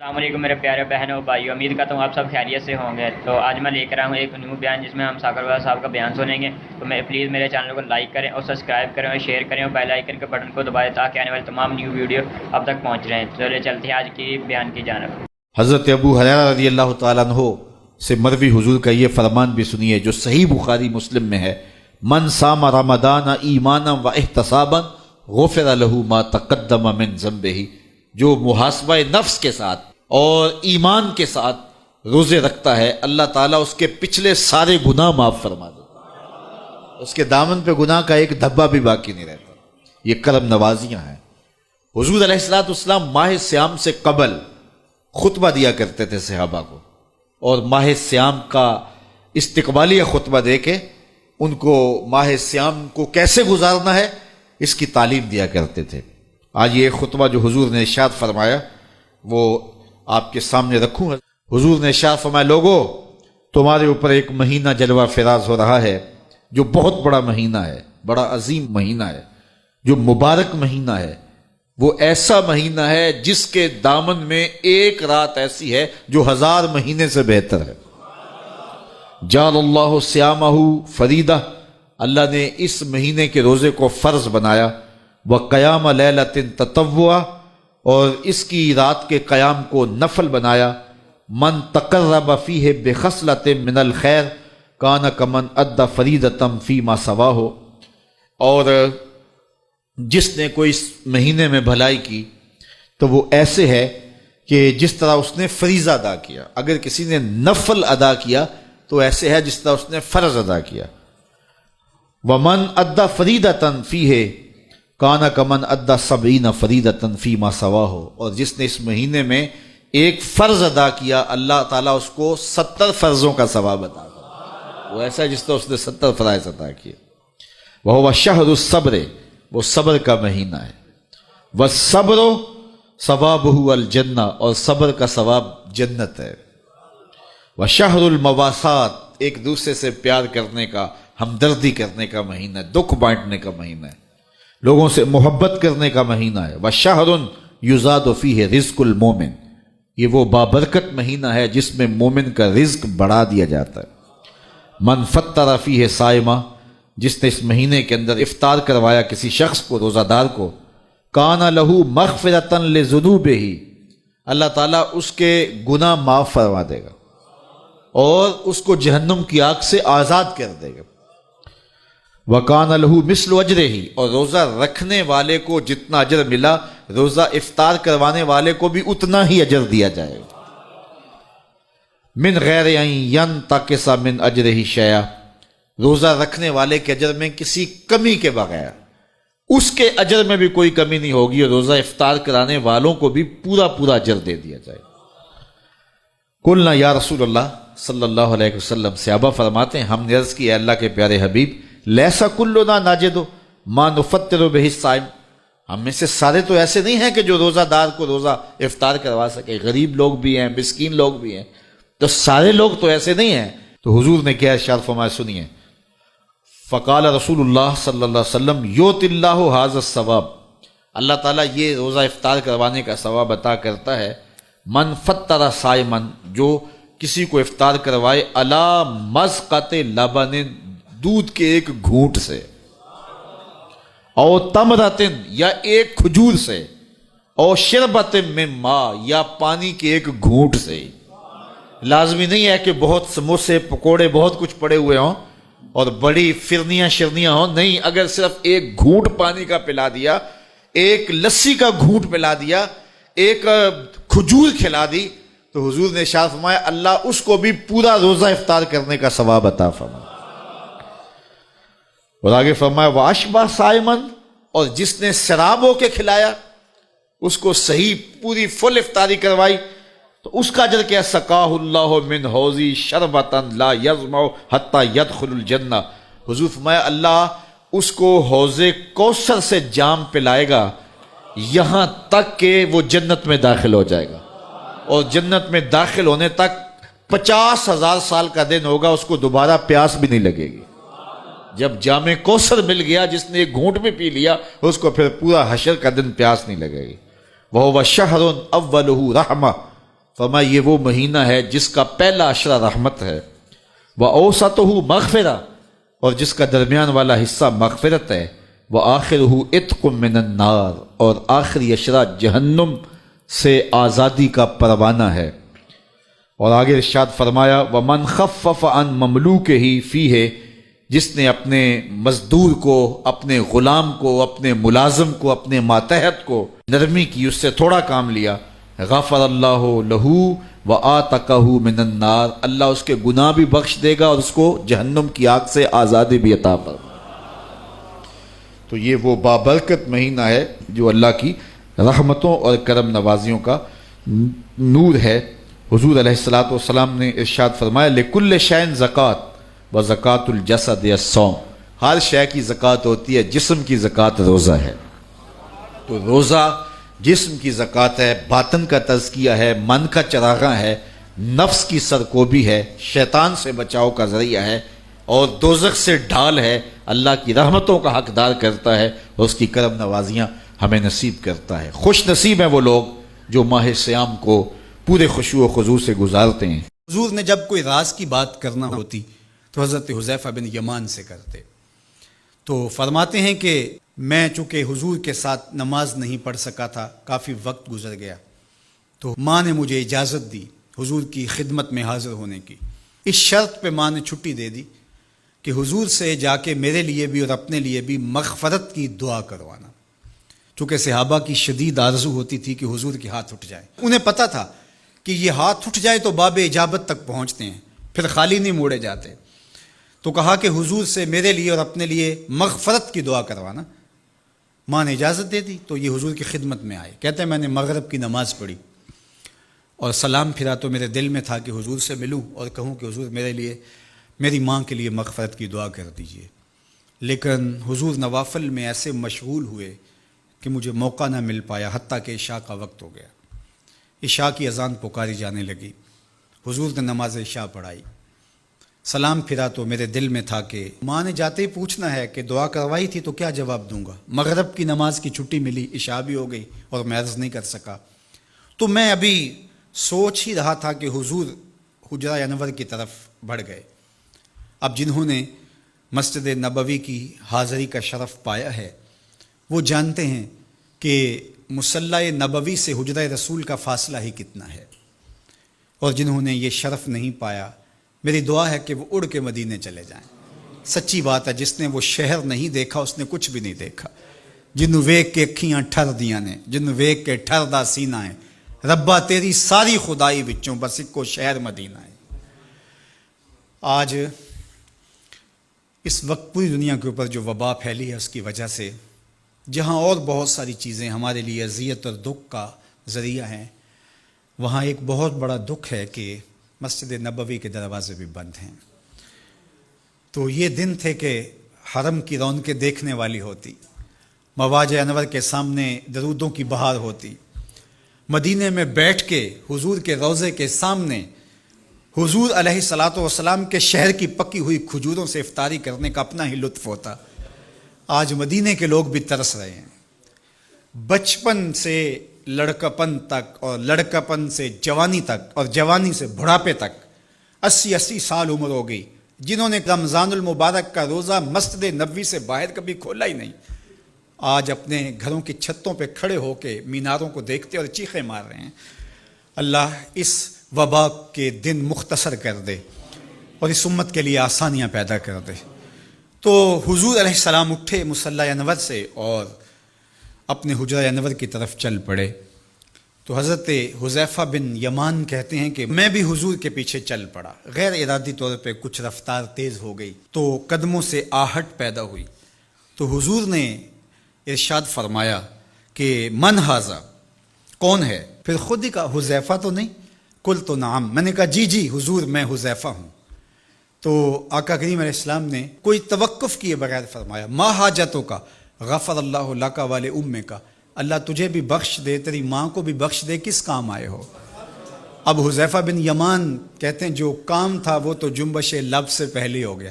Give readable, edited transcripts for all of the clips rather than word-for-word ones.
السلام علیکم میرے پیارے بہنوں بھائیو، امید کرتا ہوں آپ سب خیریت سے ہوں گے۔ تو آج میں لے کر آیا ہوں ایک نیو بیان جس میں ہم ثاقب والا صاحب کا بیان سنیں گے۔ تو میں پلیز میرے چینل کو لائک کریں اور سبسکرائب کریں اور شیئر کریں اور بیل آئیکن کے بٹن کو دبائیں تاکہ آنے والے تمام نیو ویڈیو اب تک پہنچ رہے ہیں۔ چلے چلتے ہیں آج کی بیان کی جانب۔ حضرت ابو ہریرہ رضی اللہ تعالیٰ عنہ سے مروی حضور کا یہ فرمان بھی سنیے جو صحیح بخاری مسلم میں ہے: من صام رمضان ایمانا و احتسابا غفر له ما تقدم من ذنبہ۔ جو محاسبہ نفس کے ساتھ اور ایمان کے ساتھ روزے رکھتا ہے، اللہ تعالیٰ اس کے پچھلے سارے گناہ معاف فرما دیتا ہے، اس کے دامن پہ گناہ کا ایک دھبا بھی باقی نہیں رہتا۔ یہ کرم نوازیاں ہیں۔ حضور علیہ السلام ماہ سیام سے قبل خطبہ دیا کرتے تھے صحابہ کو، اور ماہ سیام کا استقبالیہ خطبہ دے کے ان کو ماہ سیام کو کیسے گزارنا ہے اس کی تعلیم دیا کرتے تھے۔ آج یہ خطبہ جو حضور نے ارشاد فرمایا وہ آپ کے سامنے رکھوں۔ حضور نے ارشاد فرمایا: لوگو، تمہارے اوپر ایک مہینہ جلوہ فراز ہو رہا ہے جو بہت بڑا مہینہ ہے، بڑا عظیم مہینہ ہے، جو مبارک مہینہ ہے۔ وہ ایسا مہینہ ہے جس کے دامن میں ایک رات ایسی ہے جو 1000 مہینے سے بہتر ہے۔ جعل اللہ صیامہ فریدہ، اللہ نے اس مہینے کے روزے کو فرض بنایا۔ وقیام لیلۃ تطوعا، اور اس کی رات کے قیام کو نفل بنایا۔ من تقرب فیہ بخصلۃ من الخیر کان کمن ادی فریضۃ فیما سواہ، اور جس نے کوئی اس مہینے میں بھلائی کی تو وہ ایسے ہے کہ جس طرح اس نے فریضہ ادا کیا۔ اگر کسی نے نفل ادا کیا تو ایسے ہے جس طرح اس نے فرض ادا کیا۔ ومن ادی فریضۃ فیہ کانا کمن ادی 70 فریضۃ فیما سواہ، اور جس نے اس مہینے میں ایک فرض ادا کیا اللہ تعالیٰ اس کو 70 فرضوں کا ثواب عطا کرے۔ وہ ایسا ہے جس طرح اس نے 70 فرائض ادا کیے۔ وہو شہر الصبر، وہ صبر کا مہینہ ہے۔ والصبر ثوابہ الجنہ، اور صبر کا ثواب جنت ہے۔ وشہر المواسات، ایک دوسرے سے پیار کرنے کا، ہمدردی کرنے کا مہینہ ہے، دکھ بانٹنے کا مہینہ ہے، لوگوں سے محبت کرنے کا مہینہ ہے۔ وشہر یزاد فیہ رزق المومن، یہ وہ بابرکت مہینہ ہے جس میں مومن کا رزق بڑھا دیا جاتا ہے۔ من فطر فیہ صائمہ، جس نے اس مہینے کے اندر افطار کروایا کسی شخص کو، روزہ دار کو، کان لہ مغفرۃ لذنوبہ، اللہ تعالیٰ اس کے گناہ معاف فرما دے گا اور اس کو جہنم کی آگ سے آزاد کر دے گا۔ وَكَانَ لَهُ مِثْلُ أَجْرِهِ، اور روزہ رکھنے والے کو جتنا اجر ملا، روزہ افطار کروانے والے کو بھی اتنا ہی اجر دیا جائے گا۔ مِنْ غَيْرِ أَنْ يَنْتَقِصَ مِنْ أَجْرِهِ شَيْئًا، روزہ رکھنے والے کے اجر میں کسی کمی کے بغیر، اس کے اجر میں بھی کوئی کمی نہیں ہوگی، اور روزہ افطار کرانے والوں کو بھی پورا پورا اجر دے دیا جائے گا۔ قُلْنَا یا رسول اللہ صلی اللہ علیہ وسلم، صحابہ فرماتے ہیں ہم نے عرض کی: اے اللہ کے پیارے حبیب، لیسا کلنا ناجد ما نفطر بہ الصائم، ہم میں سے سارے تو ایسے نہیں ہیں کہ جو روزہ دار کو روزہ افطار کروا سکے، غریب لوگ بھی ہیں، مسکین لوگ بھی ہیں، تو سارے لوگ تو ایسے نہیں ہیں۔ تو حضور نے کیا ارشاد فرمایا، سنیے: فقال رسول اللہ صلی اللہ علیہ وسلم یؤتی اللہ ھذا الثواب، اللہ تعالیٰ یہ روزہ افطار کروانے کا ثواب عطا کرتا ہے۔ من فطر صائما، جو کسی کو افطار کروائے، علی مذقۃ لبن، دودھ کے ایک گھونٹ سے، او تمرۃ، یا ایک کھجور سے، او شربۃ من ماء، یا پانی کے ایک گھونٹ سے۔ لازمی نہیں ہے کہ بہت سموسے پکوڑے بہت کچھ پڑے ہوئے ہوں اور بڑی فرنیاں شرنیاں ہوں، نہیں، اگر صرف ایک گھونٹ پانی کا پلا دیا، ایک لسی کا گھونٹ پلا دیا، ایک کھجور کھلا دی، تو حضور نے ارشاد فرمایا اللہ اس کو بھی پورا روزہ افطار کرنے کا ثواب عطا فرمائے۔ اور آگے فرمایا واشبہ صائمن، اور جس نے شراب ہو کے کھلایا، اس کو صحیح پوری فل افطاری کروائی، تو اس کا اجر کیا؟ سقاہ اللہ من حوضی شربتا لا یظمأ حتی یدخل الجنہ، حضور فرمایا اللہ اس کو حوض کوثر سے جام پلائے گا یہاں تک کہ وہ جنت میں داخل ہو جائے گا، اور جنت میں داخل ہونے تک 50,000 سال کا دن ہوگا، اس کو دوبارہ پیاس بھی نہیں لگے گی۔ جب جام کوثر مل گیا، جس نے ایک گھونٹ بھی پی لیا، اس کو پھر پورا حشر کا دن پیاس نہیں لگے گی۔ وَهُوَ شَهْرٌ أَوَّلُهُ رَحْمَةٌ، فرمایا یہ وہ مہینہ ہے جس کا پہلا عشرہ رحمت ہے، وَأَوْسَطُهُ مغفرہ، اور جس کا درمیان والا حصہ مغفرت ہے، وَآخِرُهُ عِتْقٌ مِّنَ النَّارِ، اور آخری عشرہ جہنم سے آزادی کا پروانہ ہے۔ اور آگے ارشاد فرمایا وَمَنْ خَفَّفَ عَنْ مَمْلُوكِهِ فِيهِ، جس نے اپنے مزدور کو، اپنے غلام کو، اپنے ملازم کو، اپنے ماتحت کو نرمی کی، اس سے تھوڑا کام لیا، غفر اللہ لہو وآتقہ من النار، اللہ اس کے گناہ بھی بخش دے گا اور اس کو جہنم کی آگ سے آزادی بھی عطا فرمائے۔ تو یہ وہ بابرکت مہینہ ہے جو اللہ کی رحمتوں اور کرم نوازیوں کا نور ہے۔ حضور علیہ السلام نے ارشاد فرمایا لِكُلِّ شَيْءٍ زکوٰۃ وَزَكَاةُ الْجَسَدِ الصَّوْمُ، ہر شے کی زکوٰۃ ہوتی ہے، جسم کی زکوٰۃ روزہ ہے۔ تو روزہ جسم کی زکوٰۃ ہے، باطن کا تزکیہ ہے، من کا چراغاں ہے، نفس کی سرکوبی ہے، شیطان سے بچاؤ کا ذریعہ ہے، اور دوزخ سے ڈھال ہے، اللہ کی رحمتوں کا حقدار کرتا ہے اور اس کی کرم نوازیاں ہمیں نصیب کرتا ہے۔ خوش نصیب ہیں وہ لوگ جو ماہ صیام کو پورے خشوع و خضوع سے گزارتے ہیں۔ حضور نے جب کوئی راز کی بات کرنا ہوتی تو حضرت حذیفہ بن یمان سے کرتے، تو فرماتے ہیں کہ میں چونکہ حضور کے ساتھ نماز نہیں پڑھ سکا تھا، کافی وقت گزر گیا، تو ماں نے مجھے اجازت دی حضور کی خدمت میں حاضر ہونے کی۔ اس شرط پہ ماں نے چھٹی دے دی کہ حضور سے جا کے میرے لیے بھی اور اپنے لیے بھی مغفرت کی دعا کروانا، چونکہ صحابہ کی شدید آرزو ہوتی تھی کہ حضور کے ہاتھ اٹھ جائے۔ انہیں پتہ تھا کہ یہ ہاتھ اٹھ جائے تو باب اجابت تک پہنچتے ہیں، پھر خالی نہیں موڑے جاتے۔ تو کہا کہ حضور سے میرے لیے اور اپنے لیے مغفرت کی دعا کروانا۔ ماں نے اجازت دے دی تو یہ حضور کی خدمت میں آئے۔ کہتے ہیں میں نے مغرب کی نماز پڑھی اور سلام پھرا تو میرے دل میں تھا کہ حضور سے ملوں اور کہوں کہ حضور میرے لیے، میری ماں کے لیے مغفرت کی دعا کر دیجئے، لیکن حضور نوافل میں ایسے مشغول ہوئے کہ مجھے موقع نہ مل پایا، حتیٰ کہ عشاء کا وقت ہو گیا۔ عشاء کی اذان پکاری جانے لگی، حضور نے نماز عشاء پڑھائی، سلام پھرا تو میرے دل میں تھا کہ ماں نے جاتے ہی پوچھنا ہے کہ دعا کروائی تھی تو کیا جواب دوں گا۔ مغرب کی نماز کی چھٹی ملی، عشاء بھی ہو گئی اور میں عرض نہیں کر سکا۔ تو میں ابھی سوچ ہی رہا تھا کہ حضور حجرہ انور کی طرف بڑھ گئے۔ اب جنہوں نے مسجد نبوی کی حاضری کا شرف پایا ہے وہ جانتے ہیں کہ مصلی نبوی سے حجرہ رسول کا فاصلہ ہی کتنا ہے، اور جنہوں نے یہ شرف نہیں پایا میری دعا ہے کہ وہ اڑ کے مدینے چلے جائیں۔ سچی بات ہے، جس نے وہ شہر نہیں دیکھا اس نے کچھ بھی نہیں دیکھا۔ جنوں ویک کے اکھیاں ٹھر دیاں نے، جنوں ویک کے ٹھر دا سینہ ہے، ربا تیری ساری خدائی وچوں بس اکو شہر مدینہ ہے۔ آج اس وقت پوری دنیا کے اوپر جو وبا پھیلی ہے اس کی وجہ سے، جہاں اور بہت ساری چیزیں ہمارے لیے اذیت اور دکھ کا ذریعہ ہیں، وہاں ایک بہت بڑا دکھ ہے کہ مسجد نبوی کے دروازے بھی بند ہیں۔ تو یہ دن تھے کہ حرم کی رونقیں دیکھنے والی ہوتی، مواج انور کے سامنے درودوں کی بہار ہوتی، مدینے میں بیٹھ کے حضور کے روضے کے سامنے حضور علیہ الصلاۃ والسلام کے شہر کی پکی ہوئی کھجوروں سے افطاری کرنے کا اپنا ہی لطف ہوتا۔ آج مدینے کے لوگ بھی ترس رہے ہیں۔ بچپن سے لڑکپن تک اور لڑکپن سے جوانی تک اور جوانی سے بڑھاپے تک 80 سال عمر ہو گئی، جنہوں نے رمضان المبارک کا روزہ مسجد نبوی سے باہر کبھی کھولا ہی نہیں، آج اپنے گھروں کی چھتوں پہ کھڑے ہو کے میناروں کو دیکھتے اور چیخیں مار رہے ہیں۔ اللہ اس وبا کے دن مختصر کر دے اور اس امت کے لیے آسانیاں پیدا کر دے۔ تو حضور علیہ السلام اٹھے مصلی انور سے اور اپنے حجرہ انور کی طرف چل پڑے۔ تو حضرت حذیفہ بن یمان کہتے ہیں کہ میں بھی حضور کے پیچھے چل پڑا، غیر ارادی طور پہ کچھ رفتار تیز ہو گئی تو قدموں سے آہٹ پیدا ہوئی، تو حضور نے ارشاد فرمایا کہ من ھذا، کون ہے؟ پھر خود ہی کہا حذیفہ تو نہیں؟ قلت تو نعم، میں نے کہا جی جی حضور میں حذیفہ ہوں۔ تو آقا کریم علیہ السلام نے کوئی توقف کیے بغیر فرمایا ما حاجتوں کا غفر اللہ لکا والے امے کا، اللہ تجھے بھی بخش دے، تیری ماں کو بھی بخش دے، کس کام آئے ہو؟ اب حذیفہ بن یمان کہتے ہیں جو کام تھا وہ تو جنبش لب سے پہلے ہو گیا،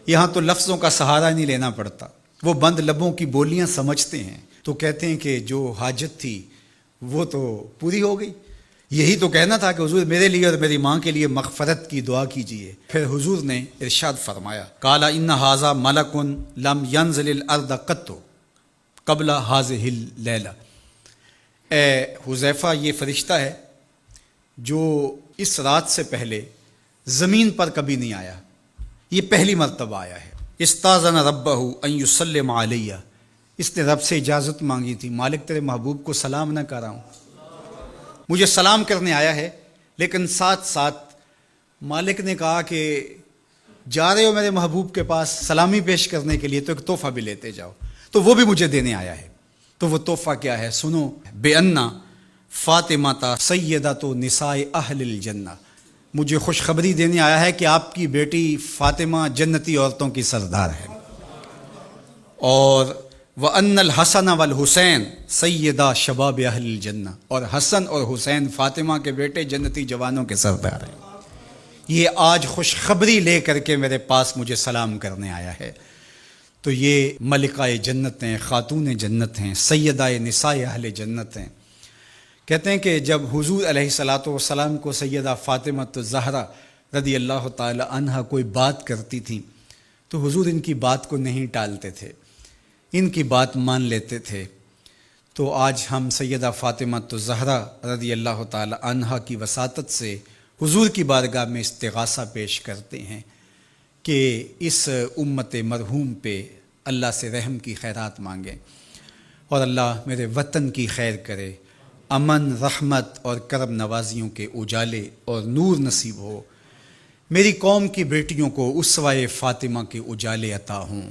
یہاں تو لفظوں کا سہارا نہیں لینا پڑتا، وہ بند لبوں کی بولیاں سمجھتے ہیں، تو کہتے ہیں کہ جو حاجت تھی وہ تو پوری ہو گئی، یہی تو کہنا تھا کہ حضور میرے لیے اور میری ماں کے لیے مغفرت کی دعا کیجیے۔ پھر حضور نے ارشاد فرمایا، قال ان ھذا ملک لم ینزل الارض قط قبل ھذہ اللیلہ، اے حذیفہ یہ فرشتہ ہے جو اس رات سے پہلے زمین پر کبھی نہیں آیا، یہ پہلی مرتبہ آیا ہے۔ استاذن ربہ ان یسلم علیہ، اس نے رب سے اجازت مانگی تھی، مالک تیرے محبوب کو سلام نہ کر رہا ہوں، مجھے سلام کرنے آیا ہے، لیکن ساتھ ساتھ مالک نے کہا کہ جا رہے ہو میرے محبوب کے پاس سلامی پیش کرنے کے لیے تو ایک تحفہ بھی لیتے جاؤ، تو وہ بھی مجھے دینے آیا ہے۔ تو وہ تحفہ کیا ہے سنو، بے انا فاطمہ سیدۃ نساء اہل الجنہ، مجھے خوشخبری دینے آیا ہے کہ آپ کی بیٹی فاطمہ جنتی عورتوں کی سردار ہے، اور وَأَنَّ الْحَسَنَ وَالْحُسَيْنَ سَيِّدَا شَبَابِ اہل الجنہ، اور حسن اور حسین فاطمہ کے بیٹے جنتی جوانوں کے سردار ہیں۔ یہ آج خوشخبری لے کر کے میرے پاس مجھے سلام کرنے آیا ہے۔ تو یہ ملکہ جنت ہیں، خاتون جنت ہیں، سیدہ نساء اہل جنت ہیں۔ کہتے ہیں کہ جب حضور علیہ الصلاۃ والسلام کو سیدہ فاطمہ الزہرا رضی اللہ تعالی عنہا کوئی بات کرتی تھی تو حضور ان کی بات کو نہیں ٹالتے تھے، ان کی بات مان لیتے تھے۔ تو آج ہم سیدہ فاطمہ الزہرا رضی اللہ تعالی عنہا کی وساطت سے حضور کی بارگاہ میں استغاثہ پیش کرتے ہیں کہ اس امت مرحوم پہ اللہ سے رحم کی خیرات مانگیں، اور اللہ میرے وطن کی خیر کرے، امن، رحمت اور کرم نوازیوں کے اجالے اور نور نصیب ہو، میری قوم کی بیٹیوں کو اسوہ فاطمہ کے اجالے عطا ہوں۔